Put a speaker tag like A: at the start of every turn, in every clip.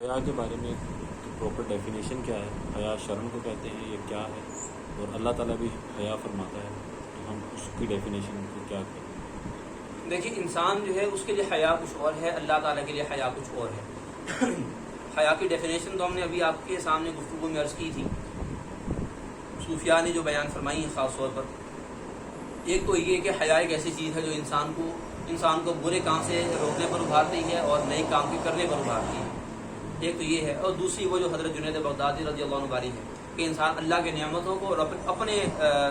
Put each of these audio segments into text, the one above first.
A: حیا کے بارے میں پراپر ڈیفینیشن کیا ہے؟ حیا شرم کو کہتے ہیں یہ کیا ہے؟ اور اللہ تعالیٰ بھی حیا فرماتا ہے تو ہم اس کی ڈیفینیشن کو کیا کہیں؟
B: دیکھیے انسان جو ہے اس کے لیے حیا کچھ اور ہے، اللہ تعالیٰ کے لیے حیا کچھ اور ہے۔ حیا کی ڈیفینیشن تو ہم نے ابھی آپ کے سامنے گفتگو میں عرض کی تھی، صوفیاء نے جو بیان فرمائی ہے خاص طور پر۔ ایک تو یہ کہ حیا ایک ایسی چیز ہے جو انسان کو برے کام سے روکنے پر ابھارتی ہے اور نئے کام کے کرنے پر ابھارتی ہے، ایک تو یہ ہے۔ اور دوسری وہ جو حضرت جنید بغدادی رضی اللہ عنہ باری ہے کہ انسان اللہ کے نعمتوں کو اور اپنے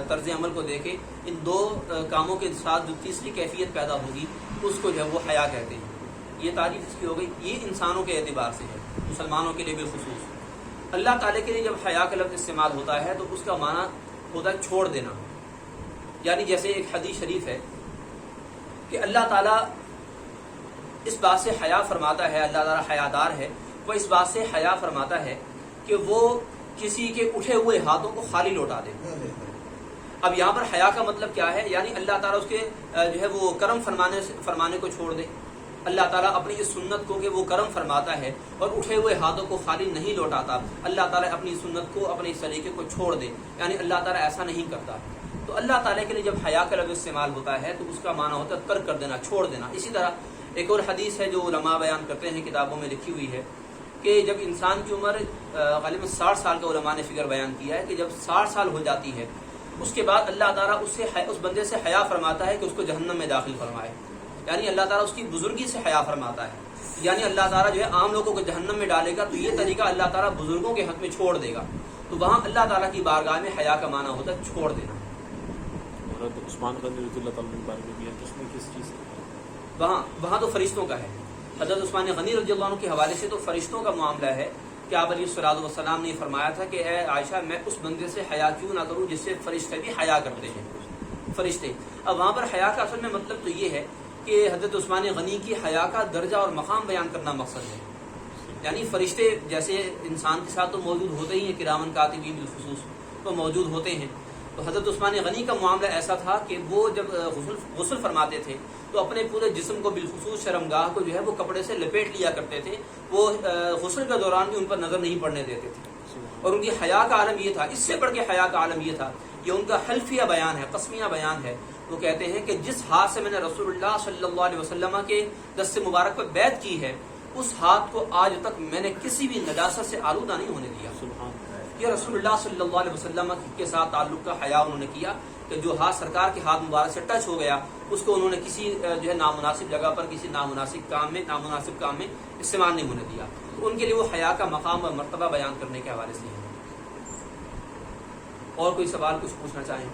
B: طرز عمل کو دیکھے، ان دو کاموں کے ساتھ جو تیسری کیفیت پیدا ہوگی اس کو جو ہے وہ حیا کہتے ہیں۔ یہ تعریف اس کی ہو گئی، یہ انسانوں کے اعتبار سے ہے، مسلمانوں کے لیے بالخصوص۔ اللہ تعالیٰ کے لیے جب حیا کا لفظ استعمال ہوتا ہے تو اس کا معنی ہوتا ہے چھوڑ دینا، یعنی جیسے ایک حدیث شریف ہے کہ اللہ تعالیٰ اس بات سے حیا فرماتا ہے، اللہ تعالیٰ حیادار ہے، وہ اس بات سے حیا فرماتا ہے کہ وہ کسی کے اٹھے ہوئے ہاتھوں کو خالی لوٹا دے۔ اب یہاں پر حیا کا مطلب کیا ہے؟ یعنی اللہ تعالیٰ اس کے جو ہے وہ کرم فرمانے کو چھوڑ دے۔ اللہ تعالیٰ اپنی اس سنت کو کہ وہ کرم فرماتا ہے اور اٹھے ہوئے ہاتھوں کو خالی نہیں لوٹاتا، اللہ تعالیٰ اپنی سنت کو، اپنے اس طریقے کو چھوڑ دے، یعنی اللہ تعالیٰ ایسا نہیں کرتا۔ تو اللہ تعالیٰ کے لیے جب حیا کا لفظ استعمال ہوتا ہے تو اس کا معنی ہوتا ہے ترک کر دینا، چھوڑ دینا۔ اسی طرح ایک اور حدیث ہے جو علماء بیان کرتے ہیں، کتابوں میں لکھی ہوئی ہے کہ جب انسان کی عمر غالباً 60 سال کا علماء نے فگر بیان کیا ہے کہ جب 60 سال ہو جاتی ہے اس کے بعد اللہ تعالیٰ اس بندے سے حیا فرماتا ہے کہ اس کو جہنم میں داخل فرمائے، یعنی اللہ تعالیٰ اس کی بزرگی سے حیا فرماتا ہے، یعنی اللہ تعالیٰ جو ہے عام لوگوں کو جہنم میں ڈالے گا تو یہ طریقہ اللہ تعالیٰ بزرگوں کے حق میں چھوڑ دے گا۔ تو وہاں اللہ تعالیٰ کی بارگاہ میں حیا کا معنی ہوتا ہے چھوڑ دینا۔
A: حضرت عثمان غنی رضی اللہ تعالیٰ کے بارے میں بھی ہے، اس میں کس چیز سے؟
B: وہاں تو فرشتوں کا ہے۔ حضرت عثمان غنی رضی اللہ عنہ کے حوالے سے تو فرشتوں کا معاملہ ہے کہ آپ علیہ الصلوۃ والسلام نے فرمایا تھا کہ اے عائشہ، میں اس بندے سے حیا کیوں نہ کروں جس سے فرشتے بھی حیا کرتے ہیں، فرشتے۔ اب وہاں پر حیا کا اصل میں مطلب تو یہ ہے کہ حضرت عثمان غنی کی حیا کا درجہ اور مقام بیان کرنا مقصد ہے، یعنی فرشتے جیسے انسان کے ساتھ تو موجود ہوتے ہی ہیں، کرامن کاتبین بالخصوص تو موجود ہوتے ہیں۔ تو حضرت عثمان غنی کا معاملہ ایسا تھا کہ وہ جب غسل فرماتے تھے تو اپنے پورے جسم کو بالخصوص شرمگاہ کو جو ہے وہ کپڑے سے لپیٹ لیا کرتے تھے، وہ غسل کے دوران بھی ان پر نظر نہیں پڑنے دیتے تھے۔ اور ان کی حیا کا عالم یہ تھا، اس سے بڑھ کے حیا کا عالم یہ تھا، یہ ان کا حلفیہ بیان ہے، قسمیہ بیان ہے۔ وہ کہتے ہیں کہ جس ہاتھ سے میں نے رسول اللہ صلی اللہ علیہ وسلم کے دست مبارک پر بیعت کی ہے اس ہاتھ کو آج تک میں نے کسی بھی نجاست سے آلودہ نہیں ہونے دیا۔ یہ رسول اللہ صلی اللہ علیہ وسلم کے ساتھ تعلق کا حیا انہوں نے کیا کہ جو ہاتھ سرکار کے ہاتھ مبارک سے ٹچ ہو گیا اس کو انہوں نے کسی جو ہے نامناسب جگہ پر، کسی نامناسب کام میں استعمال نہیں ہونے دیا۔ تو ان کے لیے وہ حیا کا مقام اور مرتبہ بیان کرنے کے حوالے سے ہے۔ اور کوئی سوال کچھ پوچھنا چاہیں؟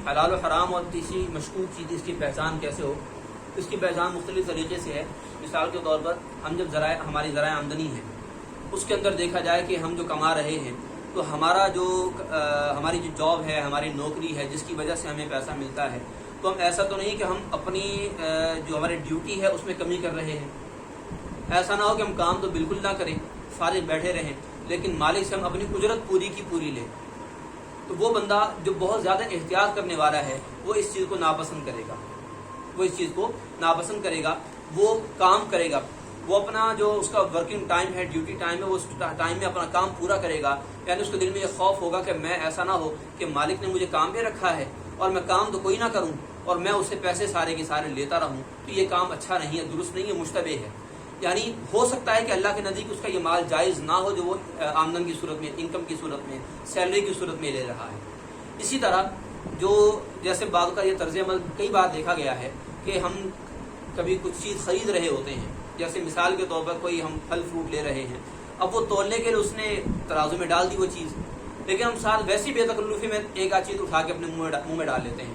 B: حلال و حرام اور تیسری مشکوک چیز اس کی پہچان کیسے ہو؟ اس کی پہچان مختلف طریقے سے ہے۔ مثال کے طور پر ہم جب ہماری ذرائع آمدنی ہے اس کے اندر دیکھا جائے کہ ہم جو کما رہے ہیں تو ہماری جو جاب ہے، ہماری نوکری ہے جس کی وجہ سے ہمیں پیسہ ملتا ہے، تو ہم ایسا تو نہیں کہ ہم اپنی جو ہماری ڈیوٹی ہے اس میں کمی کر رہے ہیں۔ ایسا نہ ہو کہ ہم کام تو بالکل نہ کریں، فارغ بیٹھے رہیں، لیکن مالک سے ہم اپنی اجرت پوری کی پوری لیں۔ تو وہ بندہ جو بہت زیادہ احتیاط کرنے والا ہے وہ اس چیز کو ناپسند کرے گا، وہ کام کرے گا، وہ اپنا جو اس کا ورکنگ ٹائم ہے، ڈیوٹی ٹائم ہے، وہ اس ٹائم میں اپنا کام پورا کرے گا، یعنی اس کے دل میں یہ خوف ہوگا کہ میں ایسا نہ ہو کہ مالک نے مجھے کام پہ رکھا ہے اور میں کام تو کوئی نہ کروں اور میں اس سے پیسے سارے کے سارے لیتا رہوں، تو یہ کام اچھا نہیں ہے، درست نہیں ہے، مشتبہ ہے۔ یعنی ہو سکتا ہے کہ اللہ کے نزدیک اس کا یہ مال جائز نہ ہو جو وہ آمدن کی صورت میں، انکم کی صورت میں، سیلری کی صورت میں لے رہا ہے۔ اسی طرح جیسے بعض کا یہ طرز عمل کئی بار دیکھا گیا ہے کہ ہم کبھی کچھ چیز خرید رہے ہوتے ہیں، جیسے مثال کے طور پر کوئی ہم پھل فروٹ لے رہے ہیں، اب وہ تولنے کے لیے اس نے ترازو میں ڈال دی وہ چیز، لیکن ہم ساتھ ویسی بے تکلفی میں ایک آدھ چیز اٹھا کے اپنے منہ میں ڈال لیتے ہیں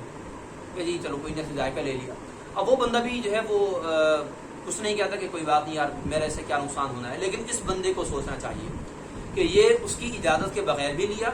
B: کہ جی چلو کوئی جیسے ذائقہ لے لیا۔ اب وہ بندہ بھی جو ہے وہ کچھ نہیں کہتا کہ کوئی بات نہیں یار میرے سے کیا نقصان ہونا ہے، لیکن اس بندے کو سوچنا چاہیے کہ یہ اس کی اجازت کے بغیر بھی لیا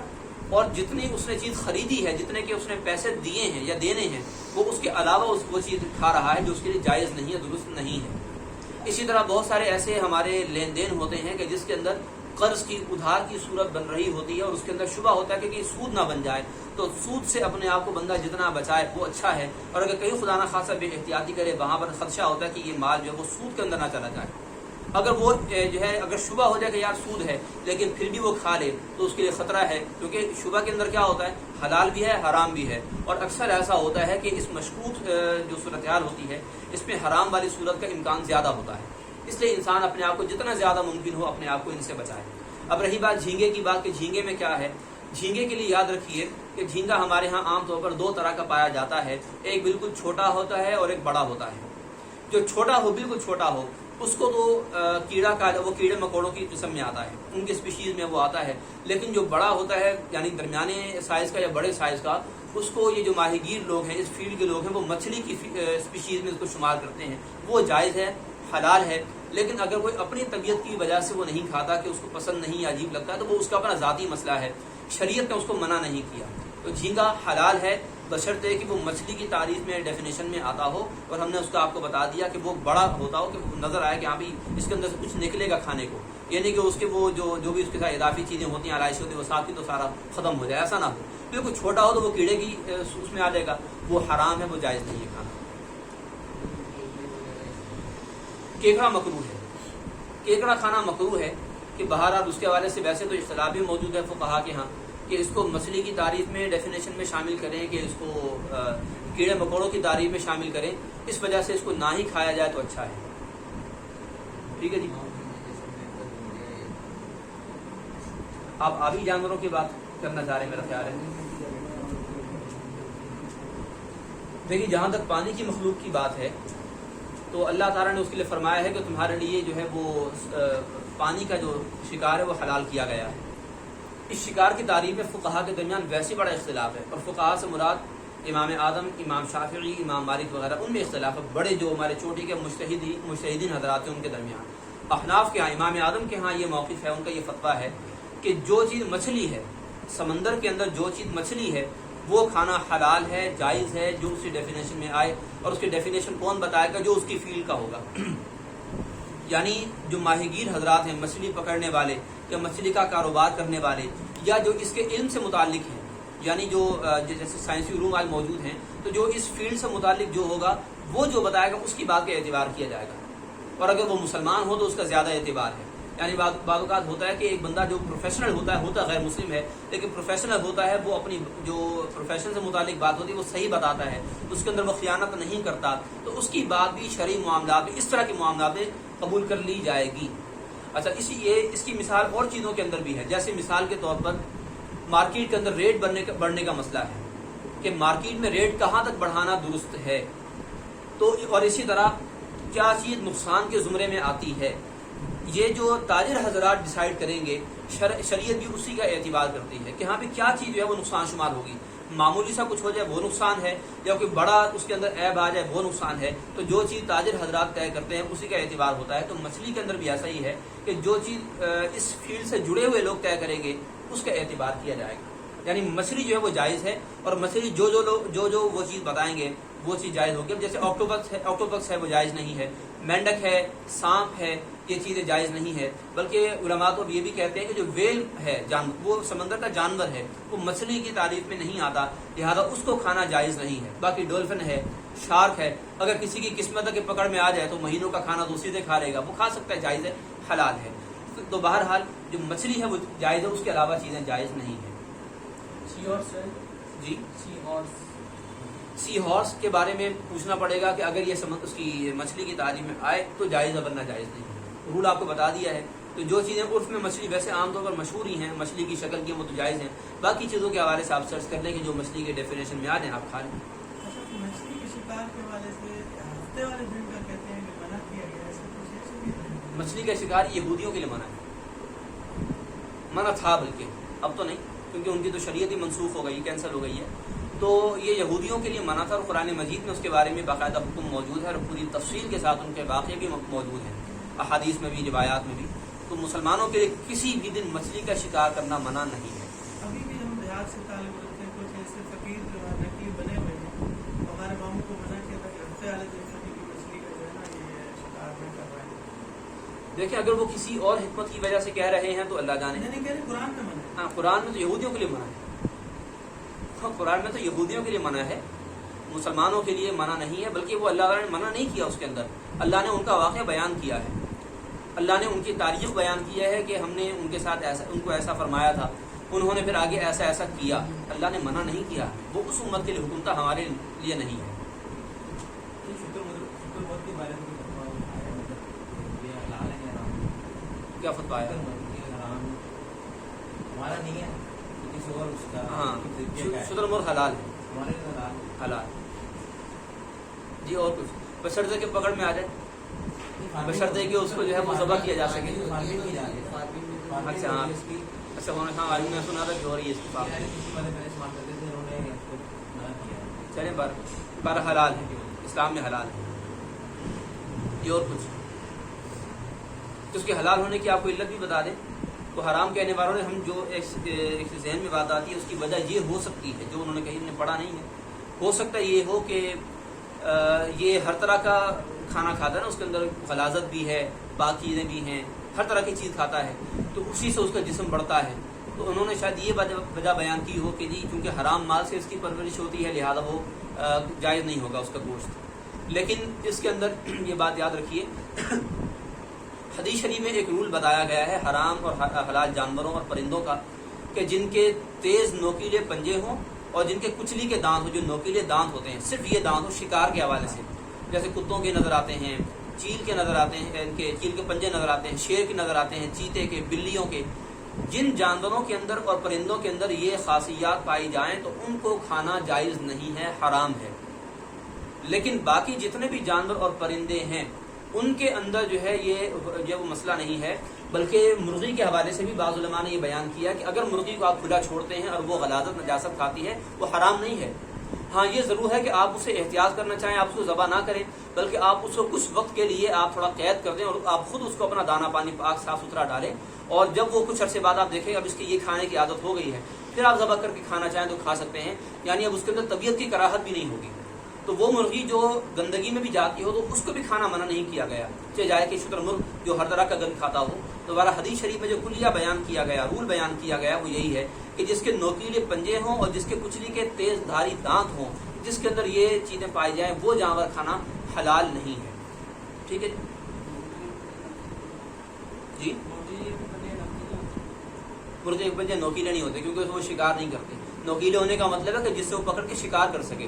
B: اور جتنی اس نے چیز خریدی ہے، جتنے کہ اس نے پیسے دیے ہیں یا دینے ہیں، وہ اس کے علاوہ وہ چیز کھا رہا ہے جو اس کے لیے جائز نہیں ہے، درست نہیں ہے۔ اسی طرح بہت سارے ایسے ہمارے لین دین ہوتے ہیں کہ جس کے اندر قرض کی ادھار کی صورت بن رہی ہوتی ہے اور اس کے اندر شبہ ہوتا ہے کہ سود نہ بن جائے، تو سود سے اپنے آپ کو بندہ جتنا بچائے وہ اچھا ہے، اور اگر کہیں خدا نہ خاصا بے احتیاطی کرے وہاں پر خدشہ ہوتا ہے کہ یہ مال جو ہے وہ سود کے اندر نہ چلا جائے۔ اگر وہ جو ہے اگر شبہ ہو جائے کہ یار سود ہے لیکن پھر بھی وہ کھا لے تو اس کے لیے خطرہ ہے، کیونکہ شبہ کے اندر کیا ہوتا ہے، حلال بھی ہے حرام بھی ہے، اور اکثر ایسا ہوتا ہے کہ اس مشکوک جو صورتحال ہوتی ہے اس میں حرام والی صورت کا امکان زیادہ ہوتا ہے، اس لیے انسان اپنے آپ کو جتنا زیادہ ممکن ہو اپنے آپ کو ان سے بچائے۔ اب رہی بات جھینگے کی بات کہ جھینگے میں کیا ہے، جھینگے کے لیے یاد رکھیے کہ جھینگا ہمارے ہاں عام طور پر دو طرح کا پایا جاتا ہے، ایک بالکل چھوٹا ہوتا ہے اور ایک بڑا ہوتا ہے۔ جو چھوٹا ہو بالکل چھوٹا ہو اس کو تو کیڑا کا وہ کیڑے مکوڑوں کی قسم میں آتا ہے، ان کی اسپیشیز میں وہ آتا ہے، لیکن جو بڑا ہوتا ہے یعنی درمیانے سائز کا یا بڑے سائز کا، اس کو یہ جو ماہی گیر لوگ ہیں اس فیلڈ کے لوگ ہیں وہ مچھلی کی اسپیشیز میں اس کو شمار کرتے ہیں، وہ جائز ہے حلال ہے۔ لیکن اگر کوئی اپنی طبیعت کی وجہ سے وہ نہیں کھاتا کہ اس کو پسند نہیں یا عجیب لگتا ہے تو وہ اس کا اپنا ذاتی مسئلہ ہے، شریعت نے اس کو منع نہیں کیا۔ تو جھینگا حلال ہے بشرطے کہ وہ مچھلی کی تعریف میں ڈیفینیشن میں آتا ہو، اور ہم نے اس کا آپ کو بتا دیا کہ وہ بڑا ہوتا ہو کہ وہ نظر آئے کہ ہاں بھی اس کے اندر سے کچھ نکلے گا کھانے کو، یعنی کہ اس کے وہ جو بھی اس کے ساتھ اضافی چیزیں ہوتی ہیں علائش ہوتی ہے وہ ساتھ ہی تو سارا ختم ہو جائے، ایسا نہ ہو۔ بالکل چھوٹا ہو تو وہ کیڑے کی اس میں آ جائے گا، وہ حرام ہے، وہ جائز نہیں ہے کھانا۔ کیکڑا مکروہ ہے، کیکڑا کھانا مکروہ ہے کہ بہرحال اس کے حوالے سے ویسے تو اختلاف بھی موجود ہے فقہا کے ہاں کہ اس کو مچھلی کی تعریف میں ڈیفینیشن میں شامل کریں کہ اس کو کیڑے مکوڑوں کی تعریف میں شامل کریں، اس وجہ سے اس کو نہ ہی کھایا جائے تو اچھا ہے۔ ٹھیک ہے جی، آپ آبی جانوروں کی بات کرنا چاہ رہے ہیں میرا خیال ہے۔ دیکھیے جہاں تک پانی کی مخلوق کی بات ہے تو اللہ تعالیٰ نے اس کے لیے فرمایا ہے کہ تمہارے لیے جو ہے وہ پانی کا جو شکار ہے وہ حلال کیا گیا ہے۔ اس شکار کی تعریف میں فقہا کے درمیان ویسے بڑا اختلاف ہے، اور فقہا سے مراد امام اعظم، امام شافعی، امام مالک وغیرہ ان میں اختلاف ہے، بڑے جو ہمارے چوٹی کے مجتہدین حضرات ہیں ان کے درمیان۔ احناف کے ہاں، امام اعظم کے ہاں یہ موقف ہے، ان کا یہ فتویٰ ہے کہ جو چیز مچھلی ہے، سمندر کے اندر جو چیز مچھلی ہے وہ کھانا حلال ہے، جائز ہے، جو اس کی ڈیفینیشن میں آئے، اور اس کی ڈیفینیشن کون بتائے گا؟ جو اس کی فیلڈ کا ہوگا۔ یعنی جو ماہی گیر حضرات ہیں، مچھلی پکڑنے والے یا مچھلی کا کاروبار کرنے والے، یا جو اس کے علم سے متعلق ہیں، یعنی جو جیسے سائنسی علوم آج موجود ہیں، تو جو اس فیلڈ سے متعلق جو ہوگا وہ جو بتائے گا اس کی بات کا اعتبار کیا جائے گا، اور اگر وہ مسلمان ہو تو اس کا زیادہ اعتبار ہے۔ یعنی بعض اوقات ہوتا ہے کہ ایک بندہ جو پروفیشنل ہوتا ہے غیر مسلم ہے لیکن پروفیشنل ہوتا ہے، وہ اپنی جو پروفیشن سے متعلق بات ہوتی ہے وہ صحیح بتاتا ہے، اس کے اندر وہ خیانت نہیں کرتا، تو اس کی بات بھی شرعی معاملات میں اس طرح کے معاملات میں قبول کر لی جائے گی۔ اچھا، اس کی مثال اور چیزوں کے اندر بھی ہے، جیسے مثال کے طور پر مارکیٹ کے اندر ریٹ بڑھنے کا مسئلہ ہے کہ مارکیٹ میں ریٹ کہاں تک بڑھانا درست ہے، تو اور اسی طرح کیا چیز نقصان کے زمرے میں آتی ہے، یہ جو تاجر حضرات ڈیسائیڈ کریں گے، شریعت بھی اسی کا اعتبار کرتی ہے کہ ہاں بھی کیا چیز جو ہے وہ نقصان شمار ہوگی، معمولی سا کچھ ہو جائے وہ نقصان ہے، یا کوئی بڑا اس کے اندر عیب آ جائے وہ نقصان ہے، تو جو چیز تاجر حضرات طے کرتے ہیں اسی کا اعتبار ہوتا ہے۔ تو مچھلی کے اندر بھی ایسا ہی ہے کہ جو چیز اس فیلڈ سے جڑے ہوئے لوگ طے کریں گے اس کا اعتبار کیا جائے گا، یعنی مچھلی جو ہے وہ جائز ہے، اور مچھلی جو وہ چیز بتائیں گے وہ چیز جائز ہوگی۔ اب جیسے آکٹوپس ہے وہ جائز نہیں ہے، مینڈک ہے، سانپ ہے، یہ چیزیں جائز نہیں ہے، بلکہ علماء تو یہ بھی کہتے ہیں کہ جو ویل ہے وہ سمندر کا جانور ہے، وہ مچھلی کی تعریف میں نہیں آتا، لہذا اس کو کھانا جائز نہیں ہے۔ باقی ڈولفن ہے، شارک ہے، اگر کسی کی قسمت کے پکڑ میں آ جائے تو مہینوں کا کھانا تو اسی سے کھا لے گا، وہ کھا سکتا ہے، جائز ہے، حلال ہے۔ تو بہرحال جو مچھلی ہے وہ جائز ہے، اس کے علاوہ چیزیں جائز نہیں ہیں۔ جی، سی ہارس کے بارے میں پوچھنا پڑے گا کہ اگر یہ اس کی مچھلی کی تعریف میں آئے تو جائز ہے ورنہ جائز نہیں، رول آپ کو بتا دیا ہے۔ تو جو چیزیں عرف میں مچھلی ویسے عام طور پر مشہور ہی ہیں، مچھلی کی شکل کی، وہ تو جائز ہیں، باقی چیزوں کے حوالے سے آپ سرچ کر لیں کہ جو مچھلی کے ڈیفینیشن میں آ جائیں آپ کھا لیں۔
C: مچھلی کے شکار کے حوالے سے ہفتے والے دن کا کہتے ہیں کہ منع کیا گیا ہے،
B: مچھلی کا شکار یہودیوں کے لیے منع ہے، منع تھا بلکہ اب تو نہیں، کیونکہ ان کی تو شریعت ہی منسوخ ہو گئی، کینسل ہو گئی ہے، تو یہ یہودیوں کے لیے منع تھا، اور قرآن مجید میں اس کے بارے میں باقاعدہ حکم موجود ہے، اور پوری تفصیل کے ساتھ ان کے واقعے بھی موجود ہیں، احادیث میں بھی، روایات میں بھی۔ تو مسلمانوں کے لیے کسی بھی دن مچھلی کا شکار کرنا منع نہیں ہے۔
C: ابھی بھی ہم دیہات سے تعلق رکھتے ہیں، کچھ ایسے فقیر جو ہے نقیب بنے ہوئے ہیں، ہمارے ماموں کو منع کیا تھا کہ ہفتے والے دن کبھی بھی مچھلی کا جو ہے نا یہ شکار نہیں کر رہے ہیں،
B: دیکھیں اگر وہ کسی اور حکمت کی وجہ سے کہہ رہے ہیں تو اللہ جانے.
C: نہیں کہہ رہے قرآن میں منع ہے.
B: ہاں قرآن میں تو یہودیوں کے لیے منع ہے. ہاں قرآن میں تو یہودیوں کے لیے منع ہے, مسلمانوں کے لیے منع نہیں ہے, بلکہ وہ اللہ تعالیٰ نے منع نہیں کیا. اس کے اندر اللہ نے ان کا واقعہ بیان کیا ہے, اللہ نے ان کی تاریخ بیان کیا ہے کہ ہم نے ان کے ساتھ ایسا, ان کو ایسا فرمایا تھا, انہوں نے پھر آگے ایسا ایسا کیا. اللہ نے منع نہیں کیا, وہ اس امت کے لیے حکم تھا, ہمارے لیے نہیں ہے. کیا فتویٰ ہے؟
D: ہمارا نہیں ہے کسی اور اس کا.
B: ہاں شتر مرغ حلال ہے, حلال. جی اور کچھ بشرطے کے پکڑ میں آ جائے, بشرطے کہ اس کو جو ہے وہ ذبح کیا جا سکے. اچھا ہاں اچھا ہاں عالم نے سنا تھا جو رہی ہے اس کی بات. چلیں بار حلال ہے, اسلام میں حلال ہے. یہ اور کچھ اس کے حلال ہونے کی آپ کو علت بھی بتا دیں. تو حرام کہنے والوں نے ہم جو ایک ذہن میں بات آتی ہے, اس کی وجہ یہ ہو سکتی ہے جو انہوں نے کہی, انہوں نے پڑھا نہیں ہے. ہو سکتا ہے یہ ہو کہ یہ ہر طرح کا کھانا کھاتا ہے نا, اس کے اندر غلاظت بھی ہے, پاک چیزیں بھی ہیں, ہر طرح کی چیز کھاتا ہے, تو اسی سے اس کا جسم بڑھتا ہے. تو انہوں نے شاید یہ وجہ بیان کی ہو کہ جی چونکہ حرام مال سے اس کی پرورش ہوتی ہے, لہذا وہ جائز نہیں ہوگا اس کا گوشت. لیکن اس کے اندر یہ بات یاد رکھیے, حدیث شریف میں ایک رول بتایا گیا ہے حرام اور حلال جانوروں اور پرندوں کا, کہ جن کے تیز نوکیلے پنجے ہوں اور جن کے کچلی کے دانت ہوں, جو نوکیلے دانت ہوتے ہیں, صرف یہ دانت ہو شکار کے حوالے سے, جیسے کتوں کے نظر آتے ہیں, چیل کے نظر آتے ہیں, ان کے چیل کے پنجے نظر آتے ہیں, شیر کے نظر آتے ہیں, چیتے کے, بلیوں کے. جن جانوروں کے اندر اور پرندوں کے اندر یہ خاصیات پائی جائیں تو ان کو کھانا جائز نہیں ہے, حرام ہے. لیکن باقی جتنے بھی جانور اور پرندے ہیں ان کے اندر جو ہے یہ وہ مسئلہ نہیں ہے. بلکہ مرغی کے حوالے سے بھی بعض علماء نے یہ بیان کیا کہ اگر مرغی کو آپ کھلا چھوڑتے ہیں اور وہ غلاظت نجاست کھاتی ہے وہ حرام نہیں ہے. ہاں یہ ضرور ہے کہ آپ اسے احتیاط کرنا چاہیں, آپ اس کو ذبح نہ کریں, بلکہ آپ اس کو کچھ وقت کے لیے آپ تھوڑا قید کر دیں اور آپ خود اس کو اپنا دانہ پانی پاک صاف ستھرا ڈالیں, اور جب وہ کچھ عرصے بعد آپ دیکھیں اب اس کی یہ کھانے کی عادت ہو گئی ہے, پھر آپ ذبح کر کے کھانا چاہیں تو کھا سکتے ہیں. یعنی اب اس کے اندر طبیعت کی کراہت بھی نہیں ہوگی. تو وہ مرغی جو گندگی میں بھی جاتی ہو تو اس کو بھی کھانا منع نہیں کیا گیا, چاہے جائے کہ شتر مرغ جو ہر طرح کا گند کھاتا ہو. دوبارہ حدیث شریف میں جو کلیہ بیان کیا گیا, رول بیان کیا گیا, وہ یہی ہے کہ جس کے نوکیلے پنجے ہوں اور جس کے کچلی کے تیز دھاری دانت ہوں, جس کے اندر یہ چیزیں پائی جائیں, وہ جانور کھانا حلال نہیں ہے. ٹھیک ہے جی. مرغے کے پنجے نوکیلے نہیں ہوتے کیونکہ وہ شکار نہیں کرتے. نوکیلے ہونے کا مطلب ہے کہ جس سے وہ پکڑ کے شکار کر سکے.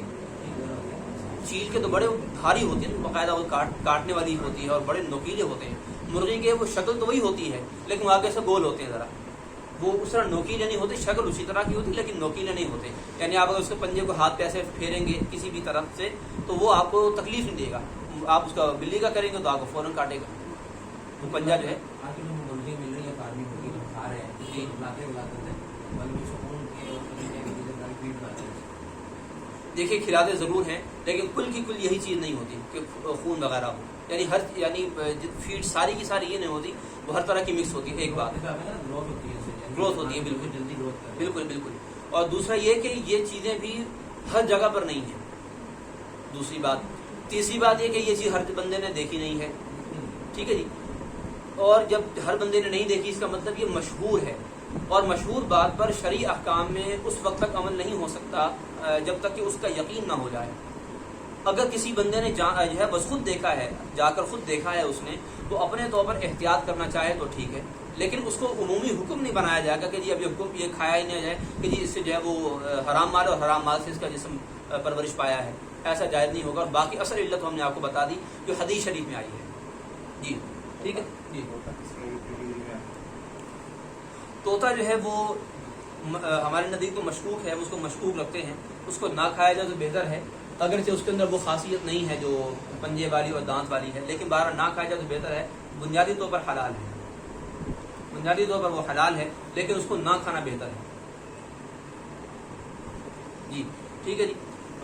B: چیل کے تو بڑے بھاری ہوتے ہیں, باقاعدہ وہ کاٹنے والی ہوتی ہے اور بڑے نوکیلے ہوتے ہیں. مرغی کے وہ شکل تو وہی ہوتی ہے لیکن وہ آگے سے گول ہوتے ہیں, ذرا وہ اس طرح نوکیلے نہیں ہوتے, شکل اسی طرح کی ہوتی ہے لیکن نوکیلے نہیں ہوتے. یعنی آپ اگر اس کے پنجے کو ہاتھ پہ ایسے پھیریں گے کسی بھی طرف سے تو وہ آپ کو تکلیف نہیں دے گا. آپ اس کا بلی کا کریں گے تو آپ کو فوراً کاٹے گا. وہ پنجہ جو ہے
D: مرغی مل رہی ہے, فارمنگ ہوتی ہے, کھا رہے ہیں,
B: جی دیکھیے کھلاتے ضرور ہیں لیکن کل کی کل یہی چیز نہیں ہوتی کہ خون وغیرہ ہو. یعنی فیڈ ساری کی ساری یہ نہیں ہوتی, وہ ہر طرح کی مکس ہوتی ہے. ایک بات گروتھ ہوتی ہے, بالکل
D: جلدی گروتھ
B: بالکل بالکل. اور دوسرا یہ کہ یہ چیزیں بھی ہر جگہ پر نہیں ہیں. دوسری بات, تیسری بات یہ کہ یہ چیز ہر بندے نے دیکھی نہیں ہے. ٹھیک ہے جی. اور جب ہر بندے نے نہیں دیکھی اس کا مطلب یہ مشہور ہے, اور مشہور بات پر شرعی احکام میں اس وقت تک عمل نہیں ہو سکتا جب تک کہ اس کا یقین نہ ہو جائے. اگر کسی بندے نے جو ہے بس خود دیکھا ہے, جا کر خود دیکھا ہے اس نے, تو اپنے طور پر احتیاط کرنا چاہے تو ٹھیک ہے, لیکن اس کو عمومی حکم نہیں بنایا جائے گا کہ جی اب یہ حکم یہ کھایا ہی نہیں جائے کہ جی اس سے جو ہے وہ حرام مال, اور حرام مال سے اس کا جسم پرورش پایا ہے. ایسا جائز نہیں ہوگا. اور باقی اصل علت ہم نے آپ کو بتا دی جو حدیث شریف میں آئی ہے. جی ٹھیک ہے جی. طوطا جو ہے وہ ہمارے نزدیک تو مشکوک ہے, اس کو مشکوک رکھتے ہیں, اس کو نہ کھایا جائے تو بہتر ہے, اگرچہ اس کے اندر وہ خاصیت نہیں ہے جو پنجے والی اور دانت والی ہے, لیکن بہرحال نہ کھایا جائے تو بہتر ہے. بنیادی طور پر حلال ہے, بنیادی طور پر وہ حلال ہے, لیکن اس کو نہ کھانا بہتر ہے. جی ٹھیک ہے جی.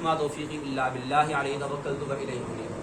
B: ما توفیقی الا باللہ علیہ توکلت و الیہ انیب.